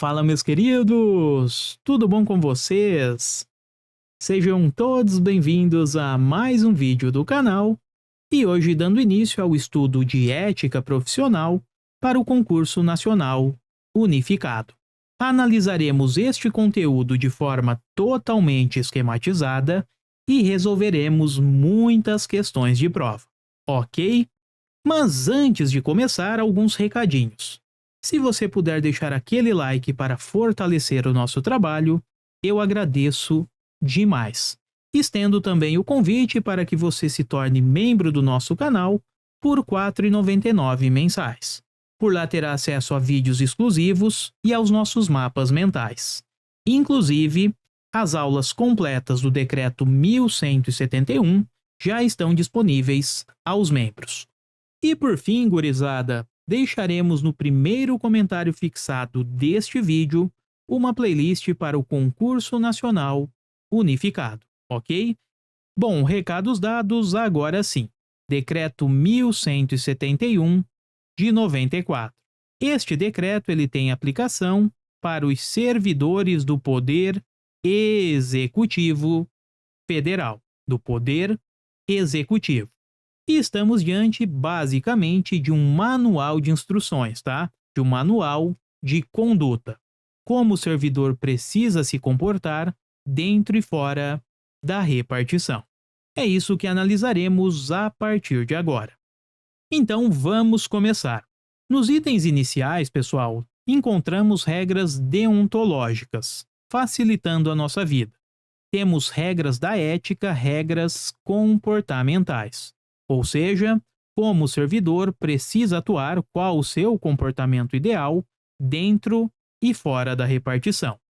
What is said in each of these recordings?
Fala, meus queridos! Tudo bom com vocês? Sejam todos bem-vindos a mais um vídeo do canal e hoje dando início ao estudo de ética profissional para o concurso nacional unificado. Analisaremos este conteúdo de forma totalmente esquematizada e resolveremos muitas questões de prova, ok? Mas antes de começar, alguns recadinhos. Se você puder deixar aquele like para fortalecer o nosso trabalho, eu agradeço demais. Estendo também o convite para que você se torne membro do nosso canal por R$ 4,99 mensais. Por lá terá acesso a vídeos exclusivos e aos nossos mapas mentais. Inclusive, as aulas completas do Decreto 1171 já estão disponíveis aos membros. E por fim, gurizada, deixaremos no primeiro comentário fixado deste vídeo uma playlist para o concurso nacional unificado, ok? Bom, recados dados, agora sim. Decreto 1171 de 94. Este decreto ele tem aplicação para os servidores do Poder Executivo Federal, do Poder Executivo. E estamos diante, basicamente, de um manual de instruções, tá? De um manual de conduta. Como o servidor precisa se comportar dentro e fora da repartição. É isso que analisaremos a partir de agora. Então, vamos começar. Nos itens iniciais, pessoal, encontramos regras deontológicas, facilitando a nossa vida. Temos regras da ética, regras comportamentais. Ou seja, como o servidor precisa atuar, qual o seu comportamento ideal dentro e fora da repartição.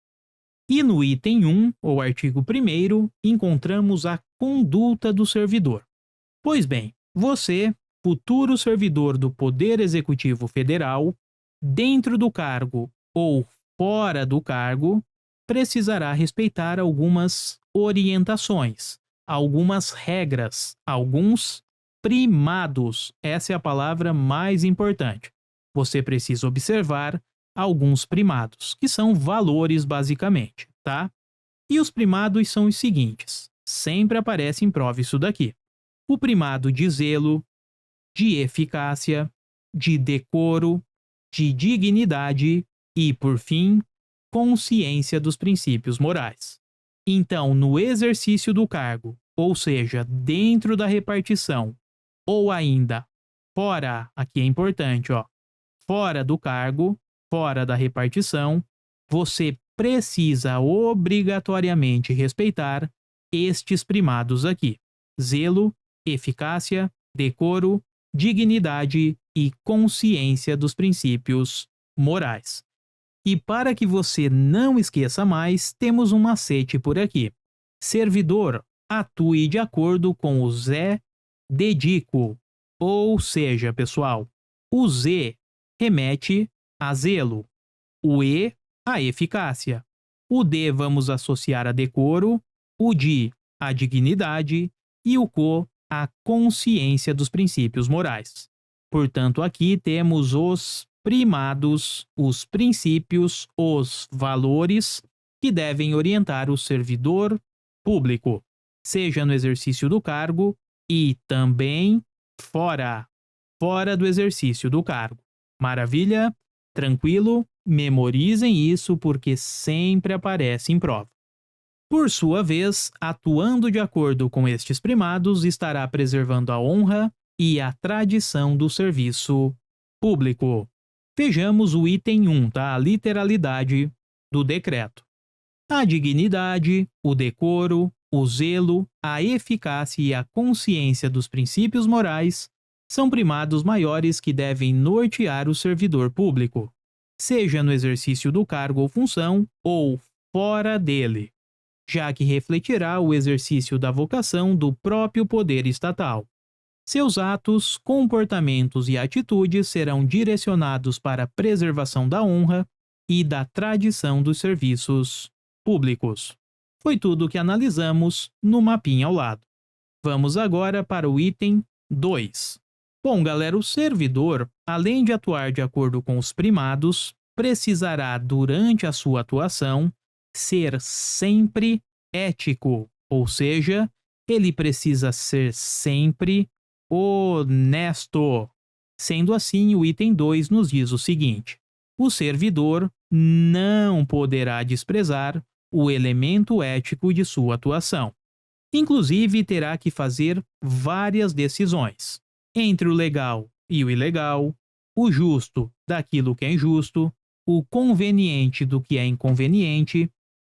E no item 1, ou artigo 1º, encontramos a conduta do servidor. Pois bem, você, futuro servidor do Poder Executivo Federal, dentro do cargo ou fora do cargo, precisará respeitar algumas orientações, algumas regras, alguns primados. Essa é a palavra mais importante. Você precisa observar alguns primados, que são valores basicamente, tá? E os primados são os seguintes. Sempre aparece em prova isso daqui. O primado de zelo, de eficácia, de decoro, de dignidade e, por fim, consciência dos princípios morais. Então, no exercício do cargo, ou seja, dentro da repartição, ou ainda fora, aqui é importante, ó, fora do cargo, fora da repartição, você precisa obrigatoriamente respeitar estes primados aqui: zelo, eficácia, decoro, dignidade e consciência dos princípios morais. E para que você não esqueça mais, temos um macete por aqui. Servidor, atue de acordo com o Zé dedico, ou seja, pessoal, o Z remete a zelo, o E a eficácia, o D vamos associar a decoro, o D a dignidade e o CO a consciência dos princípios morais. Portanto, aqui temos os primados, os princípios, os valores que devem orientar o servidor público, seja no exercício do cargo e também fora do exercício do cargo. Maravilha? Tranquilo? Memorizem isso porque sempre aparece em prova. Por sua vez, atuando de acordo com estes primados, estará preservando a honra e a tradição do serviço público. Vejamos o item 1, tá? A literalidade do decreto. A dignidade, o decoro, o zelo, a eficácia e a consciência dos princípios morais são primados maiores que devem nortear o servidor público, seja no exercício do cargo ou função ou fora dele, já que refletirá o exercício da vocação do próprio poder estatal. Seus atos, comportamentos e atitudes serão direcionados para a preservação da honra e da tradição dos serviços públicos. Foi tudo o que analisamos no mapinha ao lado. Vamos agora para o item 2. Bom, galera, o servidor, além de atuar de acordo com os primados, precisará, durante a sua atuação, ser sempre ético, ou seja, ele precisa ser sempre honesto. Sendo assim, o item 2 nos diz o seguinte: o servidor não poderá desprezar o elemento ético de sua atuação. Inclusive, terá que fazer várias decisões entre o legal e o ilegal, o justo daquilo que é injusto, o conveniente do que é inconveniente,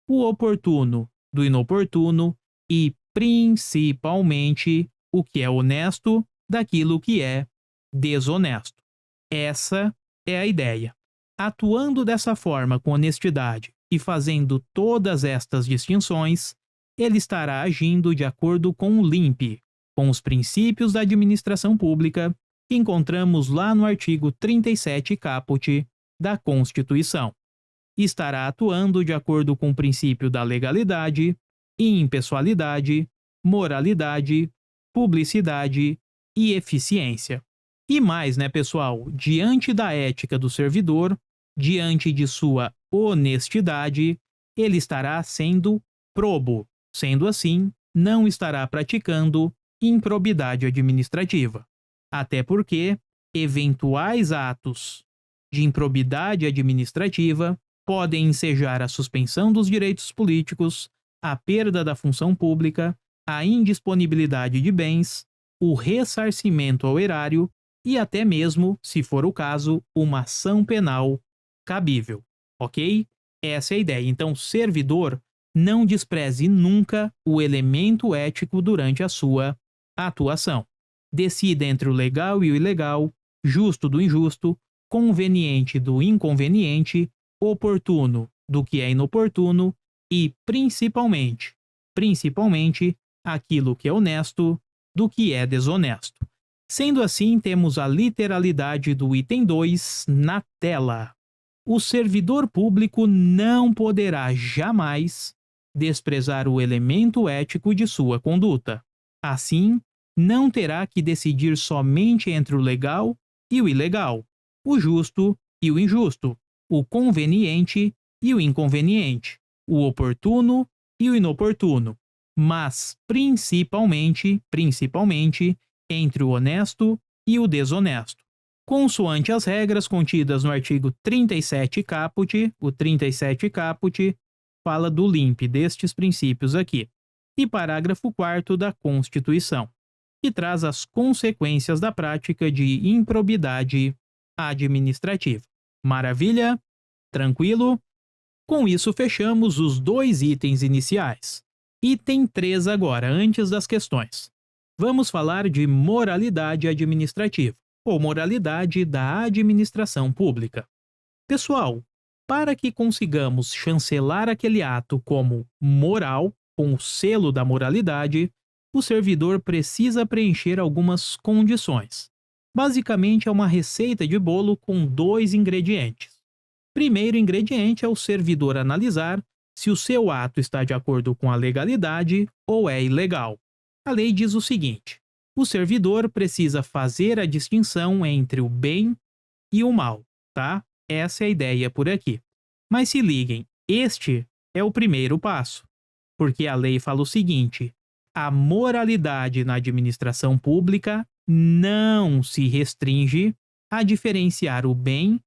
o oportuno do inoportuno e, principalmente, o que é honesto daquilo que é desonesto. Essa é a ideia. Atuando dessa forma com honestidade e fazendo todas estas distinções, ele estará agindo de acordo com o LIMP, com os princípios da administração pública que encontramos lá no artigo 37 caput da Constituição. Estará atuando de acordo com o princípio da legalidade, impessoalidade, moralidade, publicidade e eficiência. E mais, né, pessoal? Diante da ética do servidor, diante de sua honestidade, ele estará sendo probo. Sendo assim, não estará praticando improbidade administrativa. Até porque eventuais atos de improbidade administrativa podem ensejar a suspensão dos direitos políticos, a perda da função pública, a indisponibilidade de bens, o ressarcimento ao erário e até mesmo, se for o caso, uma ação penal cabível. Ok? Essa é a ideia. Então, servidor, não despreze nunca o elemento ético durante a sua atuação. Decida entre o legal e o ilegal, justo do injusto, conveniente do inconveniente, oportuno do que é inoportuno e, principalmente, aquilo que é honesto do que é desonesto. Sendo assim, temos a literalidade do item 2 na tela. O servidor público não poderá jamais desprezar o elemento ético de sua conduta. Assim, não terá que decidir somente entre o legal e o ilegal, o justo e o injusto, o conveniente e o inconveniente, o oportuno e o inoportuno, mas principalmente entre o honesto e o desonesto, consoante as regras contidas no artigo 37 caput. O 37 caput fala do LIMP destes princípios aqui, e parágrafo 4º da Constituição, que traz as consequências da prática de improbidade administrativa. Maravilha? Tranquilo? Com isso, fechamos os 2 itens iniciais. Item 3 agora, antes das questões. Vamos falar de moralidade administrativa, ou moralidade da administração pública. Pessoal, para que consigamos chancelar aquele ato como moral, com o selo da moralidade, o servidor precisa preencher algumas condições. Basicamente, é uma receita de bolo com 2 ingredientes. Primeiro ingrediente é o servidor analisar se o seu ato está de acordo com a legalidade ou é ilegal. A lei diz o seguinte: o servidor precisa fazer a distinção entre o bem e o mal, tá? Essa é a ideia por aqui. Mas se liguem, este é o primeiro passo, porque a lei fala o seguinte: a moralidade na administração pública não se restringe a diferenciar o bem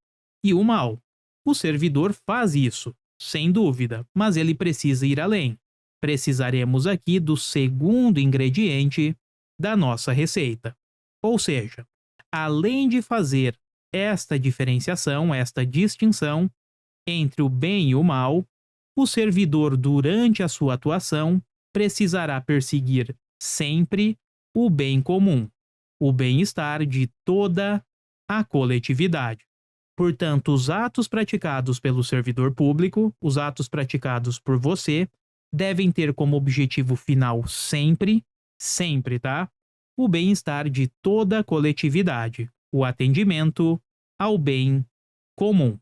e o mal. O servidor faz isso, sem dúvida, mas ele precisa ir além. Precisaremos aqui do segundo ingrediente da nossa receita. Ou seja, além de fazer esta diferenciação, esta distinção entre o bem e o mal, o servidor, durante a sua atuação, precisará perseguir sempre o bem comum, o bem-estar de toda a coletividade. Portanto, os atos praticados pelo servidor público, os atos praticados por você, devem ter como objetivo final sempre, tá? O bem-estar de toda a coletividade, o atendimento ao bem comum.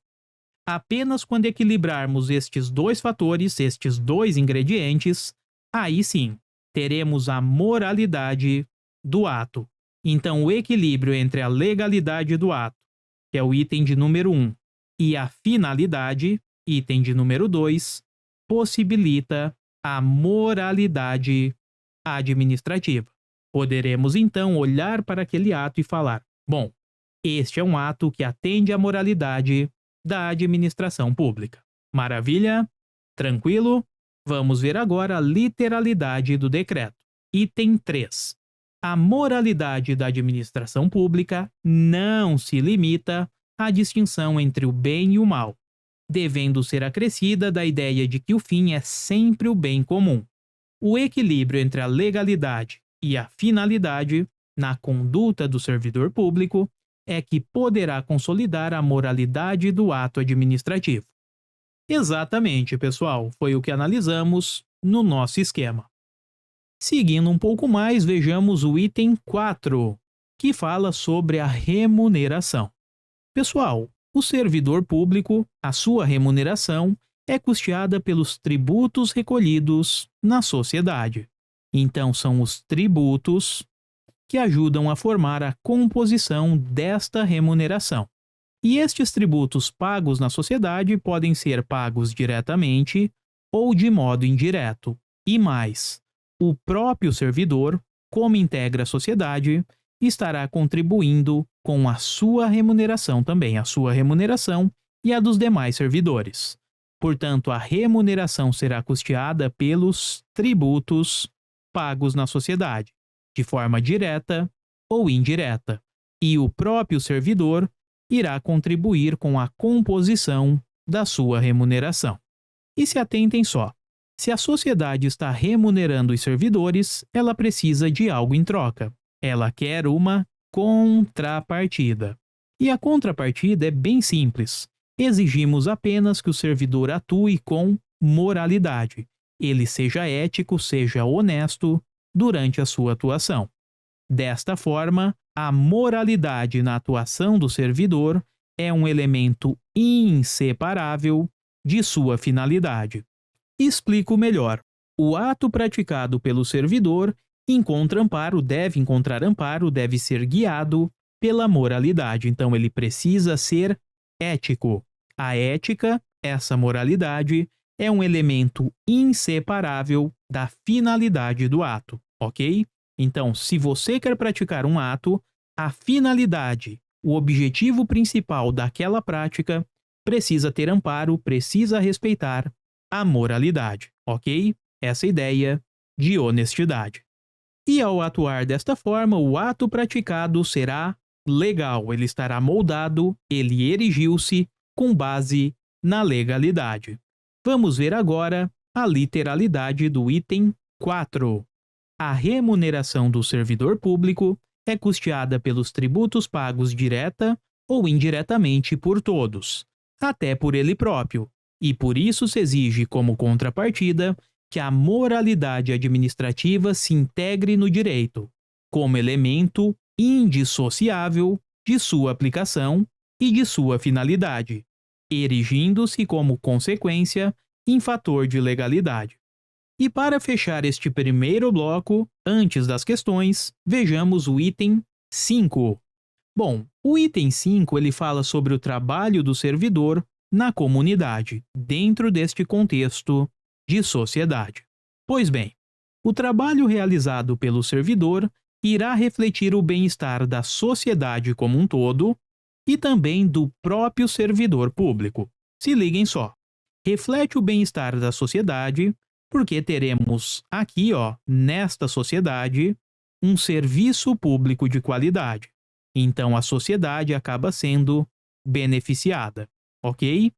Apenas quando equilibrarmos estes 2 fatores, estes 2 ingredientes, aí sim, teremos a moralidade do ato. Então, o equilíbrio entre a legalidade do ato, que é o item de número 1, E a finalidade, item de número 2, possibilita a moralidade administrativa. Poderemos então olhar para aquele ato e falar: bom, este é um ato que atende à moralidade da administração pública. Maravilha? Tranquilo? Vamos ver agora a literalidade do decreto. Item 3. A moralidade da administração pública não se limita à distinção entre o bem e o mal, devendo ser acrescida da ideia de que o fim é sempre o bem comum. O equilíbrio entre a legalidade e a finalidade na conduta do servidor público é que poderá consolidar a moralidade do ato administrativo. Exatamente, pessoal, foi o que analisamos no nosso esquema. Seguindo um pouco mais, vejamos o item 4, que fala sobre a remuneração. Pessoal, o servidor público, a sua remuneração, é custeada pelos tributos recolhidos na sociedade. Então, são os tributos que ajudam a formar a composição desta remuneração. E estes tributos pagos na sociedade podem ser pagos diretamente ou de modo indireto. E mais, o próprio servidor, como integra a sociedade, estará contribuindo com a sua remuneração também, a sua remuneração e a dos demais servidores. Portanto, a remuneração será custeada pelos tributos pagos na sociedade, de forma direta ou indireta, e o próprio servidor irá contribuir com a composição da sua remuneração. E se atentem só, se a sociedade está remunerando os servidores, ela precisa de algo em troca. Ela quer uma contrapartida. E a contrapartida é bem simples. Exigimos apenas que o servidor atue com moralidade. Ele seja ético, seja honesto durante a sua atuação. Desta forma, a moralidade na atuação do servidor é um elemento inseparável de sua finalidade. Explico melhor. O ato praticado pelo servidor deve encontrar amparo, deve ser guiado pela moralidade. Então, ele precisa ser ético. A ética, essa moralidade, é um elemento inseparável da finalidade do ato, ok? Então, se você quer praticar um ato, a finalidade, o objetivo principal daquela prática, precisa ter amparo, precisa respeitar a moralidade, ok? Essa ideia de honestidade. E ao atuar desta forma, o ato praticado será legal, ele estará moldado, ele erigiu-se com base na legalidade. Vamos ver agora a literalidade do item 4. A remuneração do servidor público é custeada pelos tributos pagos direta ou indiretamente por todos, até por ele próprio, e por isso se exige como contrapartida que a moralidade administrativa se integre no direito, como elemento indissociável de sua aplicação e de sua finalidade, erigindo-se como consequência em fator de legalidade. E para fechar este primeiro bloco, antes das questões, vejamos o item 5. Bom, o item 5 ele fala sobre o trabalho do servidor na comunidade, dentro deste contexto de sociedade. Pois bem, o trabalho realizado pelo servidor irá refletir o bem-estar da sociedade como um todo e também do próprio servidor público. Se liguem só, reflete o bem-estar da sociedade, porque teremos aqui, nesta sociedade, um serviço público de qualidade. Então a sociedade acaba sendo beneficiada, ok?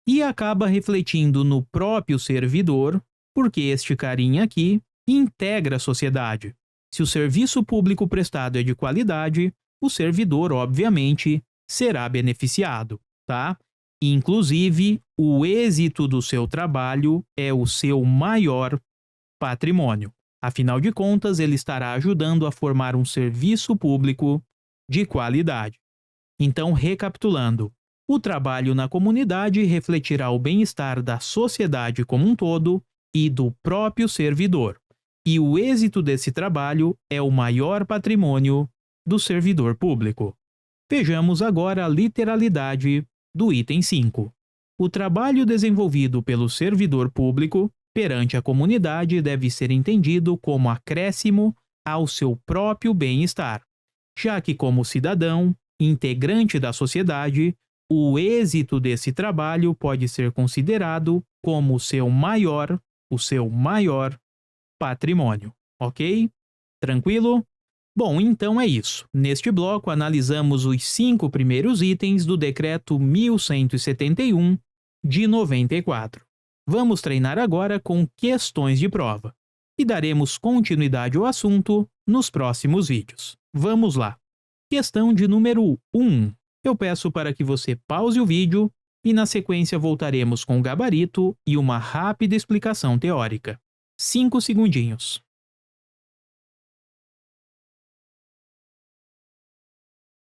E acaba refletindo no próprio servidor, porque este carinha aqui integra a sociedade. Se o serviço público prestado é de qualidade, o servidor, obviamente, será beneficiado, tá? Inclusive, o êxito do seu trabalho é o seu maior patrimônio. Afinal de contas, ele estará ajudando a formar um serviço público de qualidade. Então, recapitulando, o trabalho na comunidade refletirá o bem-estar da sociedade como um todo e do próprio servidor. E o êxito desse trabalho é o maior patrimônio do servidor público. Vejamos agora a literalidade do item 5. O trabalho desenvolvido pelo servidor público perante a comunidade deve ser entendido como acréscimo ao seu próprio bem-estar, já que, como cidadão, integrante da sociedade, o êxito desse trabalho pode ser considerado como o seu maior patrimônio, ok? Tranquilo? Bom, então é isso. Neste bloco analisamos os 5 primeiros itens do Decreto 1171 de 94. Vamos treinar agora com questões de prova e daremos continuidade ao assunto nos próximos vídeos. Vamos lá. Questão de número 1. Eu peço para que você pause o vídeo e na sequência voltaremos com o gabarito e uma rápida explicação teórica. 5 segundinhos.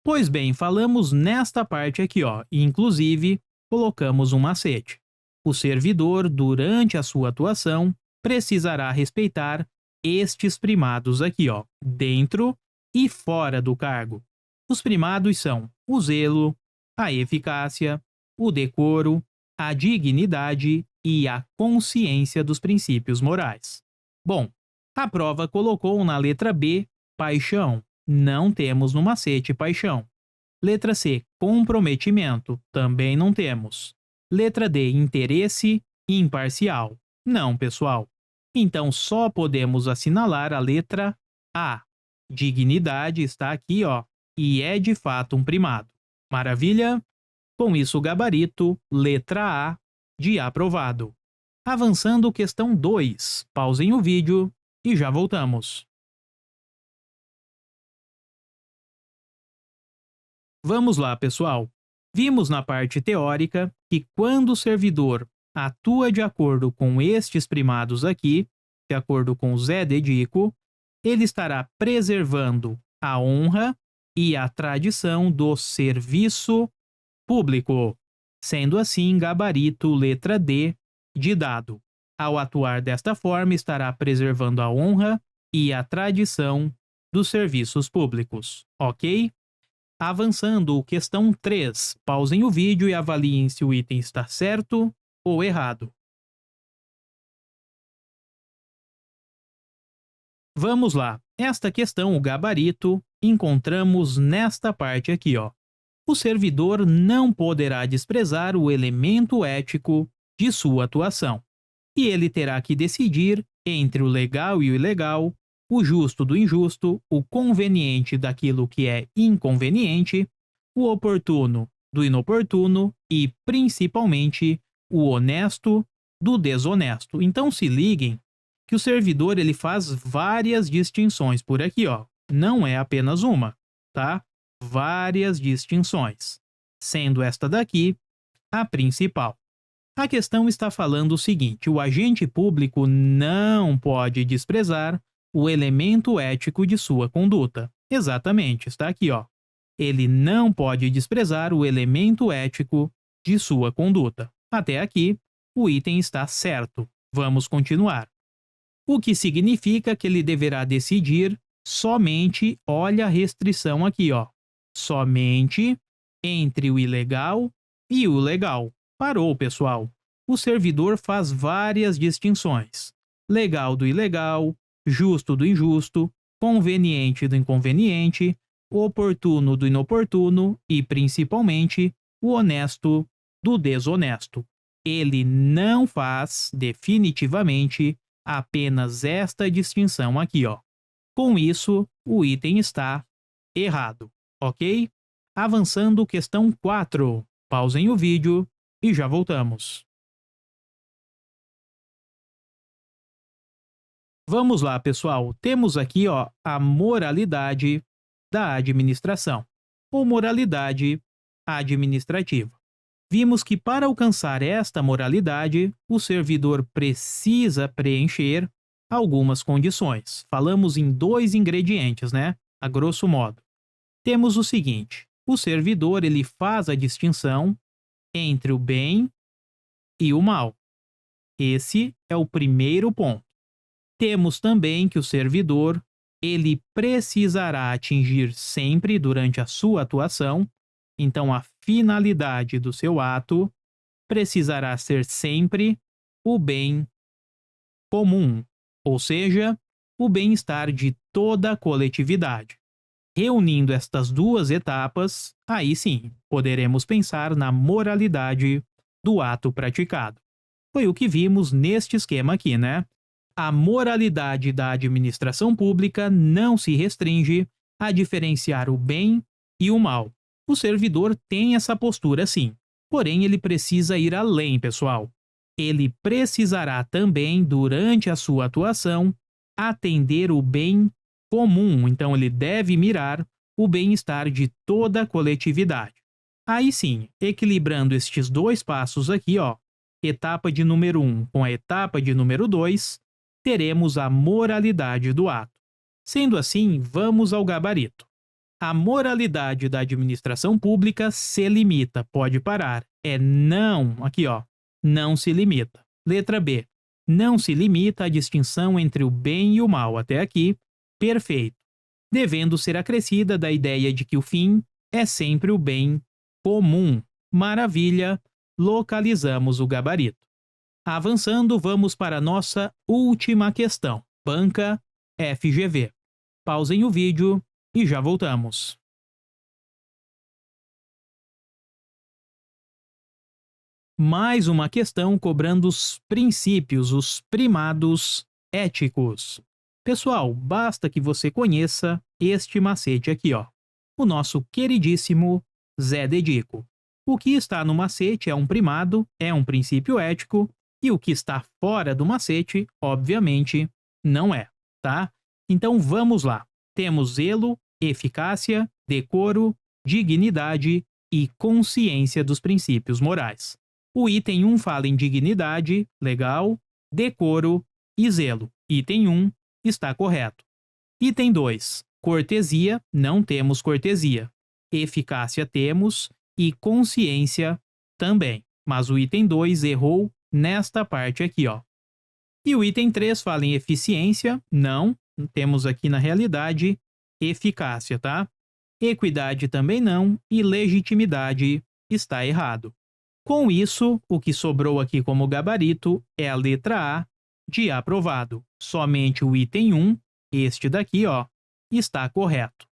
Pois bem, falamos nesta parte aqui, ó, e inclusive colocamos um macete. O servidor, durante a sua atuação, precisará respeitar estes primados aqui, ó, dentro e fora do cargo. Os primados são o zelo, a eficácia, o decoro, a dignidade e a consciência dos princípios morais. Bom, a prova colocou na letra B, paixão. Não temos no macete paixão. Letra C, comprometimento. Também não temos. Letra D, interesse imparcial. Não, pessoal. Então só podemos assinalar a letra A. Dignidade está aqui, ó, e é de fato um primado. Maravilha? Com isso, o gabarito, letra A, de aprovado. Avançando, questão 2. Pausem o vídeo e já voltamos. Vamos lá, pessoal. Vimos na parte teórica que quando o servidor atua de acordo com estes primados aqui, de acordo com o Zé Dedico, ele estará preservando a honra e a tradição do serviço público, sendo assim gabarito letra D de dado. Ao atuar desta forma, estará preservando a honra e a tradição dos serviços públicos, ok? Avançando, questão 3. Pausem o vídeo e avaliem se o item está certo ou errado. Vamos lá. Esta questão, o gabarito, encontramos nesta parte aqui, ó. O servidor não poderá desprezar o elemento ético de sua atuação, e ele terá que decidir entre o legal e o ilegal, o justo do injusto, o conveniente daquilo que é inconveniente, o oportuno do inoportuno e, principalmente, o honesto do desonesto. Então se liguem que o servidor ele faz várias distinções por aqui, ó. Não é apenas uma, tá? Várias distinções, sendo esta daqui a principal. A questão está falando o seguinte: o agente público não pode desprezar o elemento ético de sua conduta. Exatamente, está aqui, ó. Ele não pode desprezar o elemento ético de sua conduta. Até aqui, o item está certo. Vamos continuar. O que significa que ele deverá decidir somente, olha a restrição aqui, ó, somente entre o ilegal e o legal. Parou, pessoal. O servidor faz várias distinções: legal do ilegal, justo do injusto, conveniente do inconveniente, oportuno do inoportuno e, principalmente, o honesto do desonesto. Ele não faz, definitivamente, apenas esta distinção aqui, ó. Com isso, o item está errado, ok? Avançando, questão 4. Pausem o vídeo e já voltamos. Vamos lá, pessoal. Temos aqui, ó, a moralidade da administração, ou moralidade administrativa. Vimos que para alcançar esta moralidade, o servidor precisa preencher algumas condições. Falamos em 2 ingredientes, né? A grosso modo. Temos o seguinte: o servidor ele faz a distinção entre o bem e o mal. Esse é o primeiro ponto. Temos também que o servidor ele precisará atingir sempre, durante a sua atuação, Então, a finalidade do seu ato precisará ser sempre o bem comum, ou seja, o bem-estar de toda a coletividade. Reunindo estas duas etapas, aí sim, poderemos pensar na moralidade do ato praticado. Foi o que vimos neste esquema aqui, né? A moralidade da administração pública não se restringe a diferenciar o bem e o mal. O servidor tem essa postura sim, porém ele precisa ir além, pessoal. Ele precisará também, durante a sua atuação, atender o bem comum, então ele deve mirar o bem-estar de toda a coletividade. Aí sim, equilibrando estes dois passos aqui, ó, etapa de número 1 com a etapa de número 2, teremos a moralidade do ato. Sendo assim, vamos ao gabarito. A moralidade da administração pública se limita, pode parar, é não, aqui ó, não se limita. Letra B, não se limita à distinção entre o bem e o mal, até aqui, perfeito. Devendo ser acrescida da ideia de que o fim é sempre o bem comum. Maravilha, localizamos o gabarito. Avançando, vamos para a nossa última questão. Banca FGV. Pausem o vídeo e já voltamos. Mais uma questão cobrando os princípios, os primados éticos. Pessoal, basta que você conheça este macete aqui, ó. O nosso queridíssimo Zé Dedico. O que está no macete é um primado, é um princípio ético, e o que está fora do macete, obviamente, não é, tá? Então vamos lá. Temos zelo, eficácia, decoro, dignidade e consciência dos princípios morais. O item 1 fala em dignidade, legal, decoro e zelo. Item 1 está correto. Item 2, cortesia, não temos cortesia. Eficácia temos e consciência também. Mas o item 2 errou nesta parte aqui, ó. E o item 3 fala em eficiência, não, temos aqui na realidade eficácia, tá? Equidade também não e legitimidade está errado. Com isso, o que sobrou aqui como gabarito é a letra A de aprovado. Somente o item 1, este daqui, ó, está correto.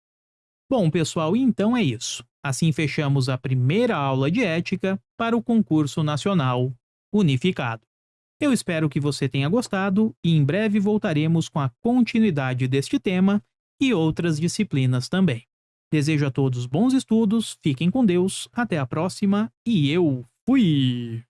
Bom, pessoal, então é isso. Assim fechamos a primeira aula de ética para o concurso nacional unificado. Eu espero que você tenha gostado e em breve voltaremos com a continuidade deste tema e outras disciplinas também. Desejo a todos bons estudos, fiquem com Deus, até a próxima e eu fui!